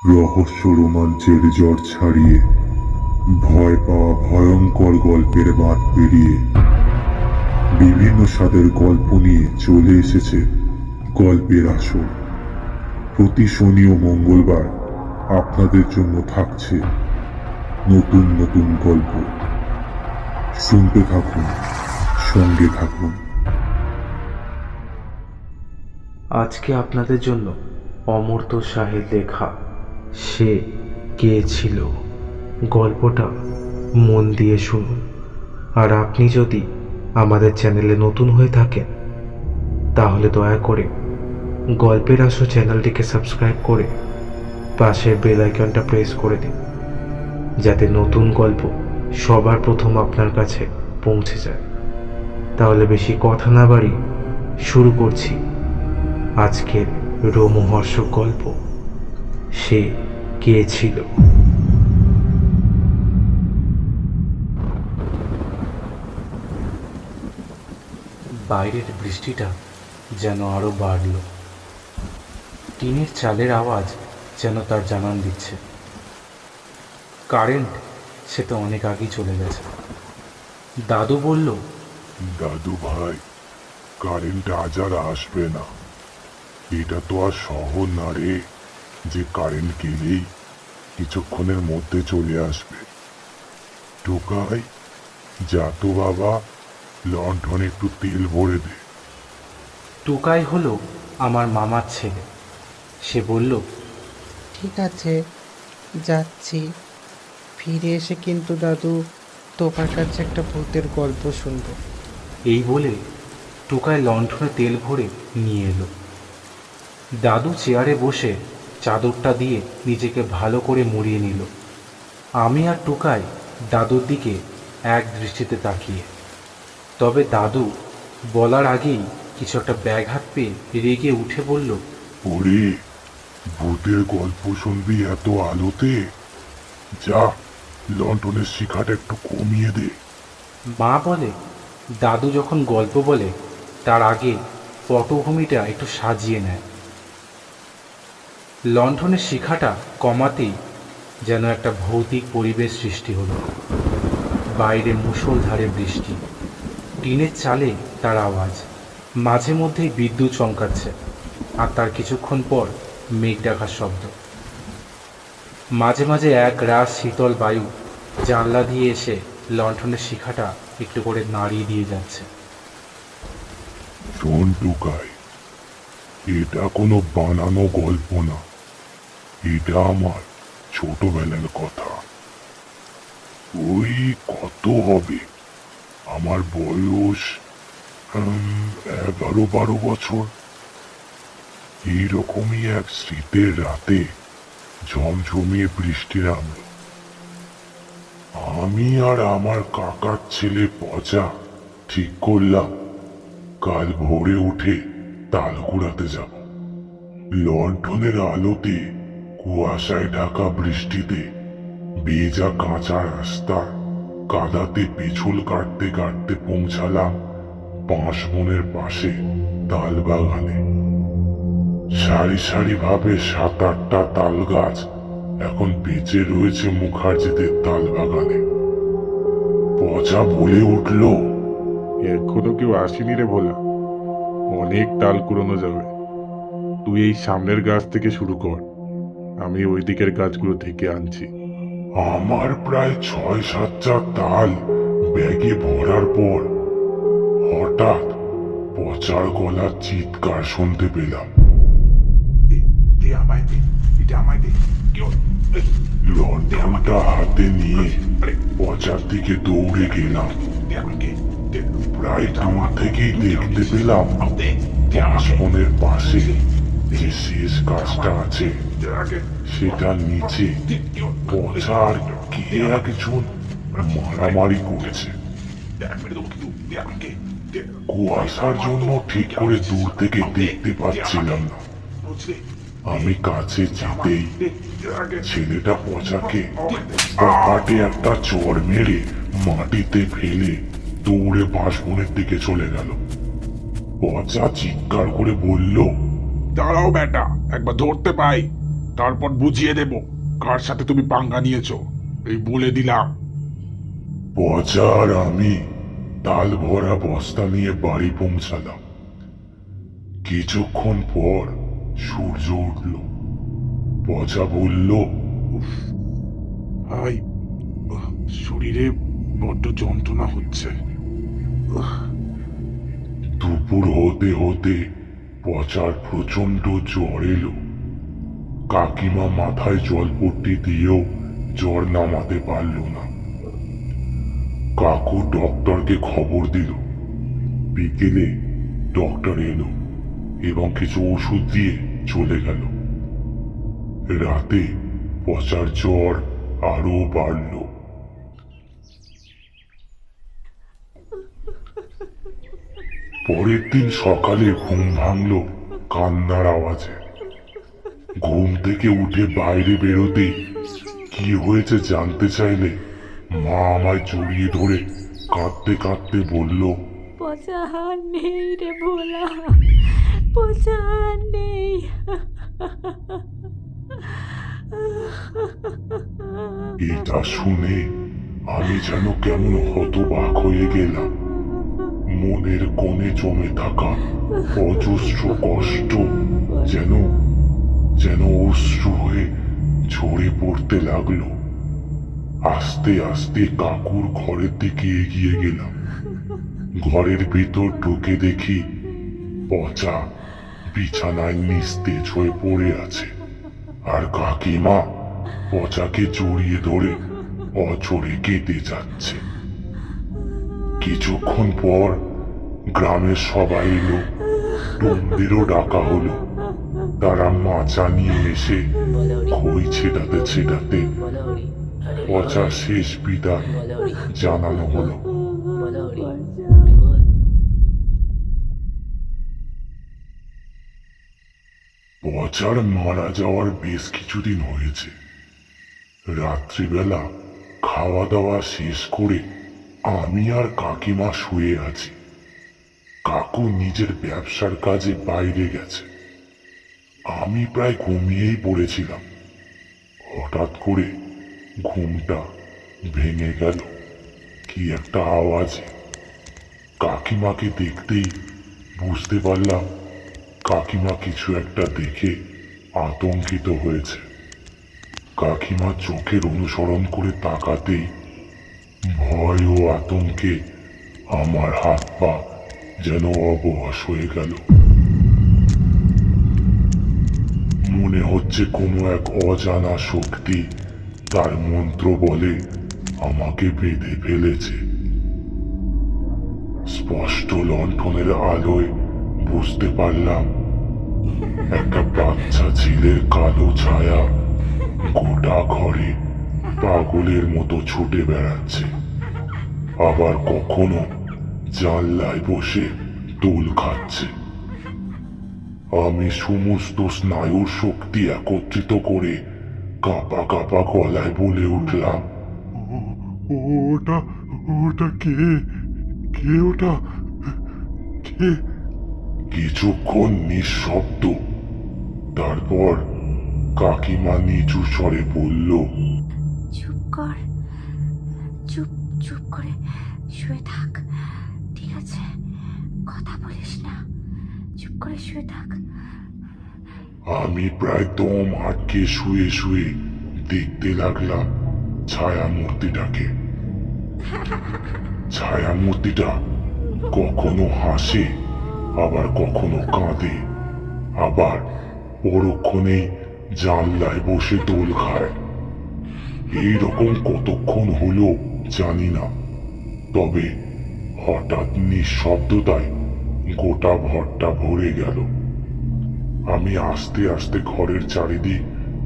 রহস্য রোমাঞ্চের জ্বর ছাড়িয়ে ভয় পাওয়া ভয়ঙ্কর গল্পের বাঁধ পেরিয়ে বিভিন্ন স্বাদের গল্প নিয়ে চলে এসেছে গল্পের আসর। প্রতি শনি ও মঙ্গলবার আপনাদের জন্য থাকছে নতুন নতুন গল্প। শুনতে থাকুন, সঙ্গে থাকুন। আজকে আপনাদের জন্য অমর্ত্য শাহের লেখা সে কে ছিল গল্পটা মন দিয়ে শুনুন। আর আপনি যদি আমাদের চ্যানেলে নতুন হয়ে থাকেন তাহলে দয়া করে গল্পের আসর চ্যানেলটিকে সাবস্ক্রাইব করে পাশের বেল আইকনটা প্রেস করে দিন, যাতে নতুন গল্প সবার প্রথম আপনার কাছে পৌঁছে যায়। তাহলে বেশি কথা না বাড়িয়ে শুরু করছি আজকের রোমহর্ষক গল্প, সে কে ছিল। বাইরের বৃষ্টিটা যেন আরো বাড়ল। টিনের চালের আওয়াজ যেন তার জানান দিচ্ছে কারেন্ট সে তো অনেক আগেই চলে গেছে। দাদু বলল, দাদু ভাই, কারেন্ট আজ আর আসবে না। এটা তো আর শহর না রে, যে কারেন্ট গেলেই কিছুক্ষণের মধ্যে চলে আসবে। টোকাই, যা তো বাবা, লণ্ঠনে একটু তেল ভরে দে। টোকাই হলো আমার মামার ছেলে। সে বলল, ঠিক আছে, যাচ্ছি। ফিরে এসে কিন্তু দাদু তোমার কাছে একটা ভূতের গল্প শুনবো। এই বলে টোকাই লণ্ঠনে তেল ভরে নিয়ে এলো। দাদু চেয়ারে বসে চাদরটা দিয়ে নিজেকে ভালো করে মুড়িয়ে নিল। আমি আর টোকাই দাদুর দিকে এক দৃষ্টিতে তাকিয়ে। তবে দাদু বলার আগেই কিছু একটা ব্যাঘাত পেয়ে রেগে উঠে বলল, ওরে, ভূতের গল্প শুনবি এত আলোতে? যা, লণ্ঠনের শিখাটা একটু কমিয়ে দে। মা বলে দাদু যখন গল্প বলে তার আগে পটভূমিটা একটু সাজিয়ে নেয়। লণ্ঠনের শিখাটা কমাতেই যেন একটা ভৌতিক পরিবেশ সৃষ্টি হলো। বাইরে মুষলধারে বৃষ্টি, টিনের চালে তার আওয়াজ, মাঝে মধ্যেই বিদ্যুৎ চমকাচ্ছে, আর তার কিছুক্ষণ পর মেঘ ডাকার শব্দ। মাঝে মাঝে এক রাস শীতল বায়ু জানলা দিয়ে এসে লণ্ঠনের শিখাটা একটু করে নাড়িয়ে দিয়ে যাচ্ছে। শোন টুকাই, এটা কোনো বানানো গল্প না, এটা আমার ছোটবেলার কথা। ওই কত হবে, আমার বয়স 11-12 বছর। এইরকমই এক শীতের রাতে ঝমঝমিয়ে বৃষ্টি নামলো। আমি আর আমার কাকার ছেলে পচা ঠিক করলাম কাল ভোরে উঠে তাল কুড়াতে যাব। লণ্ঠনের আলোতে কুয়াশায় ঢাকা বৃষ্টিতে ভেজা কাঁচা রাস্তা কাদাতে পিছল কাটতে কাটতে পৌঁছালাম বাঁশবনের পাশে তাল বাগানে। সারি সারি ভাবে 7-8টা তাল গাছ এখন বেঁচে রয়েছে মুখার্জিদের তাল বাগানে। পচা বলে উঠল, এখনো কেউ আসেনি রে ভোলা, অনেক তাল কুড়োনো যাবে। তুই এই সামনের গাছ থেকে শুরু কর, আমি ওই দিকের গাছগুলো থেকে আনছি। আমার প্রায় 6-7টা তাল ব্যাগে ভরার পর হঠাৎ পচার গলার চিৎকার শুনতে পেলাম। লণ্ঠনটা হাতে নিয়ে পচার দিকে দৌড়ে গেলাম। প্রায় দূর থেকেই দেখতে পেলাম বাঁশবনের পাশে যে শেষ গাছটা আছে সেটার নিচে পচার কে একজন মারামারি করছে। কুয়াশার জন্য ঠিক করে দূর থেকে দেখতে পাচ্ছিলাম না। আমি কাছে যেতেই ছেলেটা পচাকে পকেটে একটা চড় মেরে মাটিতে ফেলে দৌড়ে বাঁশবনের দিকে চলে গেল। পচা চিৎকার করে বলল, দাঁড়াও বেটা, একবার ধরতে পাই, তারপর বুঝিয়ে দেব কার সাথে তুমি পাঙ্গা নিয়েছো। এই বলে দিলাম। পচা আর আমি তাল ভরা বস্তা নিয়ে বাড়ি পৌঁছালাম। কিছুক্ষণ পর সূর্য উঠল। পচা বলল, ভাই, শরীরে বড্ড যন্ত্রণা হচ্ছে। দুপুর হতে হতে পচার প্রচন্ড জ্বর এলো। কাকিমা মাথায় জলপট্টি দিয়েও জ্বর নামাতে পারল না। কাকু ডক্টরকে খবর দিল। বিকেলে ডক্টর এলো এবং কিছু ওষুধ দিয়ে চলে গেল। রাতে পচার জ্বর আরো বাড়ল। পরের দিন সকালে ঘুম ভাঙল কান্নার আওয়াজে। ঘুম থেকে উঠে বাইরে বেরোতে কি হয়েছে জানতে চাইলে মা আমায় জড়িয়ে ধরে কাঁদতে কাঁদতে বলল, পচা আর নেই রে ভোলা, পচা আর নেই। এটা শুনে আমি যেন কেমন হতবাক হয়ে গেলাম। মনের কোণে জমে থাকা অজস্র কষ্ট যেন যেন অশ্রু হয়ে ঝরে পড়তে লাগলো। আস্তে আস্তে কাকুর ঘরের দিকে এগিয়ে গেলাম। ঘরের ভিতর ঢুকে দেখি পচা বিছানায় নিস্তেজ হয়ে পড়ে আছে, আর কাকিমা পচাকে জড়িয়ে ধরে অঝরে কেঁদে যাচ্ছে। কিছুক্ষণ পর গ্রামের সবাই এলো। টোমদেরও ডাকা হলো। তারা মাচা নিয়ে এসে খই ছেটাতে ছেটাতে পচা শেষ বিদায় জানানো হলো। পচার মারা যাওয়ার বেশ কিছুদিন হয়েছে। রাত্রিবেলা খাওয়া দাওয়া শেষ করে আমি আর কাকিমা শুয়ে আছি। কাকু নিজের ব্যবসার কাজে বাইরে গেছে। আমি প্রায় ঘুমিয়েই পড়েছিলাম। হঠাৎ করে ঘুমটা ভেঙে গেল কি একটা আওয়াজে। কাকিমাকে দেখতেই বুঝতে পারলাম কাকিমা কিছু একটা দেখে আতঙ্কিত হয়েছে। কাকিমা চোখের অনুসরণ করে তাকাতেই ভয় ও আতঙ্কে আমার হাত পা যেন অবশ হয়ে গেল। মনে হচ্ছে কোনো এক অজানা শক্তি তার মন্ত্র বলে আমাকে বেঁধে ফেলেছে। স্পষ্ট লণ্ঠনের আলোয় বুঝতে পারলাম একটা বাচ্চা ছেলের কালো ছায়া গোটা ঘরে পাগলের মতো ছুটে বেড়াচ্ছে। আবার কখনো জানলায় বসে দোল খাচ্ছে। আমি সমস্ত স্নায়ুর শক্তি একত্রিত করে কাঁপা কাঁপা গলায় বলে উঠলাম, ওটা ওটা কে? কে ওটা? কে? কিছুক্ষণ নিঃশব্দ। তারপর কাকিমা নিচু স্বরে বলল, চুপ কর, চুপ চুপ করে শুয়ে থাক, ঠিক আছে? কথা বলিস না, চুপ করে শুয়ে থাক। আমি প্রায় দম আটকে শুয়ে শুয়ে দেখতে লাগলাম ছায়ামূর্তিটাকে। ছায়ামূর্তিটা কখনো হাসে, আবার কখনো কাঁদে, আবার পরক্ষণেই জানলায় বসে দোল খায়। এইরকম কতক্ষণ হলো জানি না, তবে হঠাৎ নিঃশব্দতায় গোটা ঘরটা ভরে গেল। আমি আস্তে আস্তে ঘরের চারিদিক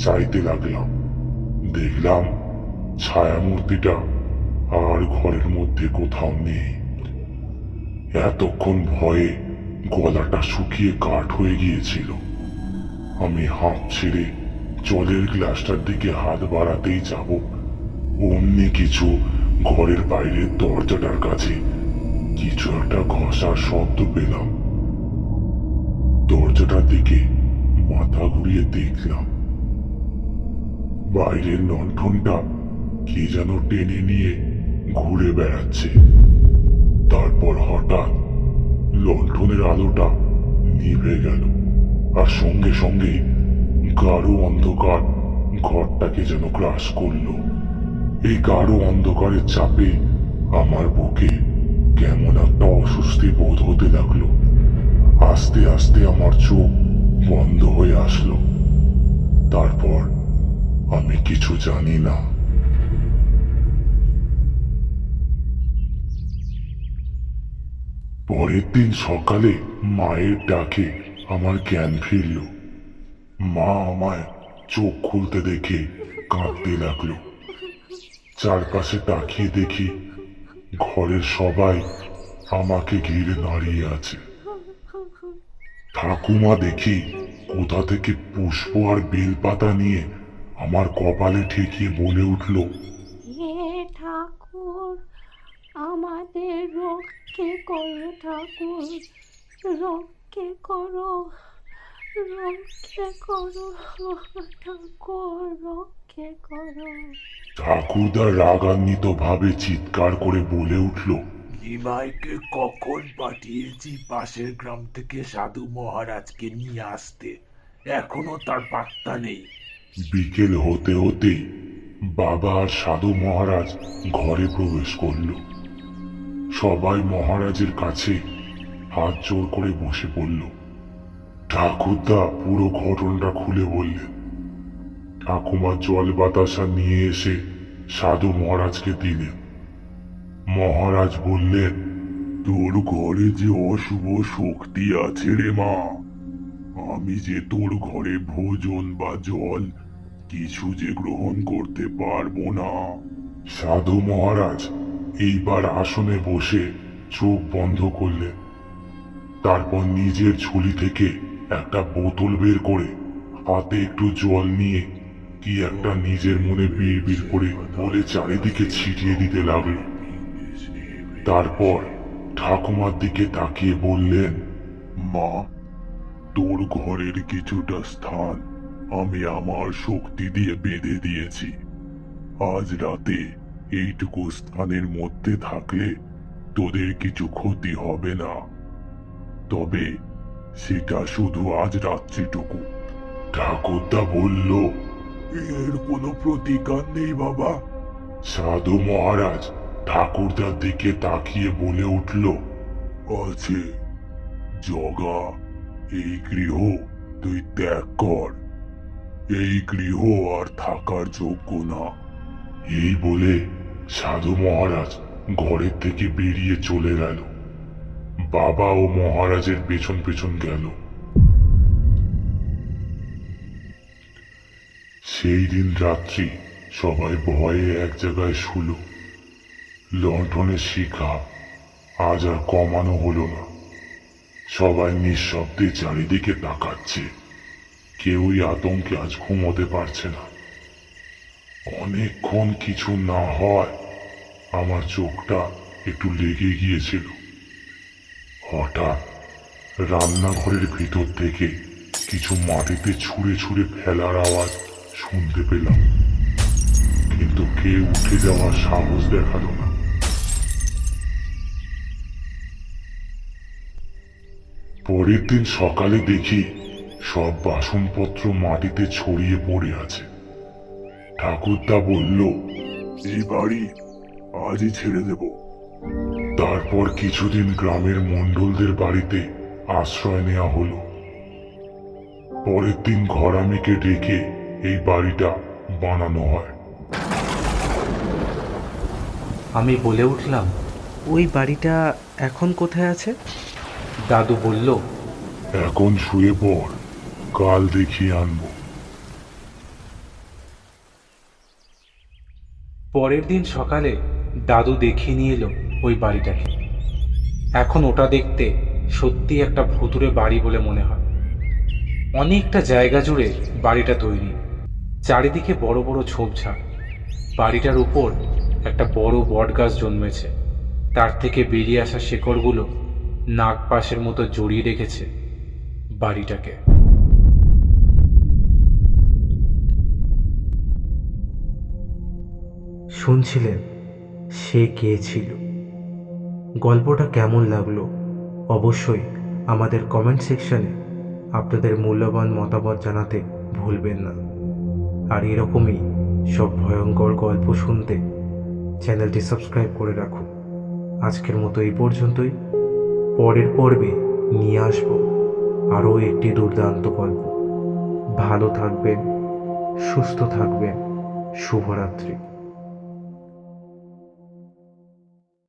চাইতে লাগলাম। দেখলাম ছায়ামূর্তিটা আর ঘরের মধ্যে কোথাও নেই। এতক্ষণ ভয়ে গলাটা শুকিয়ে কাঠ হয়ে গিয়েছিল। আমি হাঁপ ছেড়ে জলের গ্লাসটার দিকে হাত বাড়াতেই যাব, অমনি কিছু ঘরের বাইরের দরজাটার কাছে কিছু একটা ঘষার শব্দ পেলাম। দরজাটার দিকে মাথা ঘুরিয়ে দেখলাম বাইরের লণ্ঠনটা কে যেন টেনে নিয়ে ঘুরে বেড়াচ্ছে। তারপর হঠাৎ লণ্ঠনের আলোটা নিভে গেল, আর সঙ্গে সঙ্গে গাঢ় অন্ধকার ঘরটাকে যেন গ্রাস করলো। এই গাঢ় অন্ধকারের চাপে আমার বুকে কেমন একটা অস্বস্তি বোধ হতে লাগলো। আস্তে আস্তে আমার চোখ বন্ধ হয়ে আসলো। তারপর আমি কিছু জানি না। পরের দিন সকালে মায়ের ডাকে আমার জ্ঞান ফিরল। মা আমায় চোখ খুলতে দেখে কাঁদতে লাগলো। চারপাশে তাকিয়ে দেখি ঘরের সবাই আমাকে ঘিরে দাঁড়িয়ে আছে। ঠাকুমা দেখি কোথা থেকে পুষ্প আর বেলপাতা নিয়ে আমার কপালে ঠেকিয়ে বলে উঠল, হে ঠাকুর, আমাদের রক্ষে করো ঠাকুর, রক্ষে করো, রক্ষে করো ঠাকুর, রক্ষে করো। ঠাকুরদা রাগান্বিত ভাবে চিৎকার করে বলে উঠল, নিমাইকে কখন পাঠিয়েছি পাশের গ্রাম থেকে সাধু মহারাজকে নিয়ে আসতে, এখনো তার পাত্তা নেই। বিকেল হতে হতে বাবা আর সাধু মহারাজ ঘরে প্রবেশ করল। সবাই মহারাজের কাছে হাত জোড় করে বসে পড়ল। ঠাকুরদা পুরো ঘটনাটা খুলে বললেন। ঠাকুমা জল বাতাসা নিয়ে এসে সাধু মহারাজকে দিলেন। মহারাজ বললেন, তোর ঘরে যে অশুভ শক্তি আছে রে মা, আমি যে তোর ঘরে ভোজন বা জল কিছু যে গ্রহণ করতে পারবো না। সাধু মহারাজ এইবার আসনে বসে চোখ বন্ধ করলেন। তারপর নিজের ঝুলি থেকে একটা বোতল বের করে হাতে একটু জল নিয়ে কি একটা নিজের মনে বিড় করে বলে চারিদিকে ছিটিয়ে দিতে লাগলো। তারপর ঠাকুমার দিকে তাকিয়ে বললেন, মা, তোর ঘরের কিছুটা স্থান আমি আমার শক্তি দিয়ে বেঁধে দিয়েছি। আজ রাতে এইটুকু স্থানের মধ্যে থাকলে তোদের কিছু ক্ষতি হবে না, তবে সেটা শুধু আজ রাত্রিটুকু। ঠাকুরদা বলল, এর কোনো প্রতিকার নেই বাবা। সাধু মহারাজ ঠাকুরদার দিকে তাকিয়ে বলে উঠল, আছে। জগা, এই গৃহ তুই ত্যাগ কর। এই গৃহ আর থাকার যোগ্য না। এই বলে সাধু মহারাজ ঘরের থেকে বেরিয়ে চলে গেল। বাবা ও মহারাজের পেছন পেছন গেল। সেই দিন রাত্রি সবাই ভয়ে এক জায়গায় শুল। লণ্ঠনের শিখা আজ আর কমানো হলো না। সবাই নিঃশব্দে চারিদিকে তাকাচ্ছে। কেউই আতঙ্কে আজ ঘুমোতে পারছে না। অনেকক্ষণ কিছু না হয় আমার চোখটা একটু লেগে গিয়েছিল। হঠাৎ রান্নাঘরের ভিতর থেকে কিছু মাটিতে ছুঁড়ে ছুঁড়ে ফেলার আওয়াজ শুনতে পেলাম, কিন্তু কেউ উঠে যাওয়ার সাহস দেখালো না। পরের দিন সকালে দেখি সব বাসনপত্র মাটিতে ছড়িয়ে পড়ে আছে। ঠাকুরদা বলল, এই বাড়ি আজই ছেড়ে দেব। তারপর কিছুদিন গ্রামের মণ্ডলদের বাড়িতে আশ্রয় নেওয়া হলো। পরের দিন ঘরামিকে ডেকে এই বাড়িটা বানানো হয়। আমি বলে উঠলাম, ওই বাড়িটা এখন কোথায় আছে? দাদু বলল, এখন শুয়ে পড়, কাল দেখিয়ে আনবো। পরের দিন সকালে দাদু দেখিয়ে নিয়ে এলো ওই বাড়িটাকে। এখন ওটা দেখতে সত্যি একটা ভুতুড়ে বাড়ি বলে মনে হয়। অনেকটা জায়গা জুড়ে বাড়িটা তৈরি, চারিদিকে বড় বড় ঝোপঝাড়। বাড়িটার উপর একটা বড় বট গাছ জন্মেছে, তার থেকে বেরিয়ে আসা শেকড়গুলো নাগপাশের মতো জড়িয়ে রেখেছে বাড়িটাকে। শুনছিলেন সে কে ছিল। গল্পটা কেমন লাগলো অবশ্যই আমাদের কমেন্ট সেকশনে আপনাদের মূল্যবান মতামত জানাতে ভুলবেন না। আর এরকমই সব ভয়ঙ্কর গল্প শুনতে চ্যানেলটি সাবস্ক্রাইব করে রাখুন। আজকের মতো এই পর্যন্তই। পরের পর্বে নিয়ে আসব আরও একটি দুর্দান্ত গল্প। ভালো থাকবেন, সুস্থ থাকবেন। শুভরাত্রি।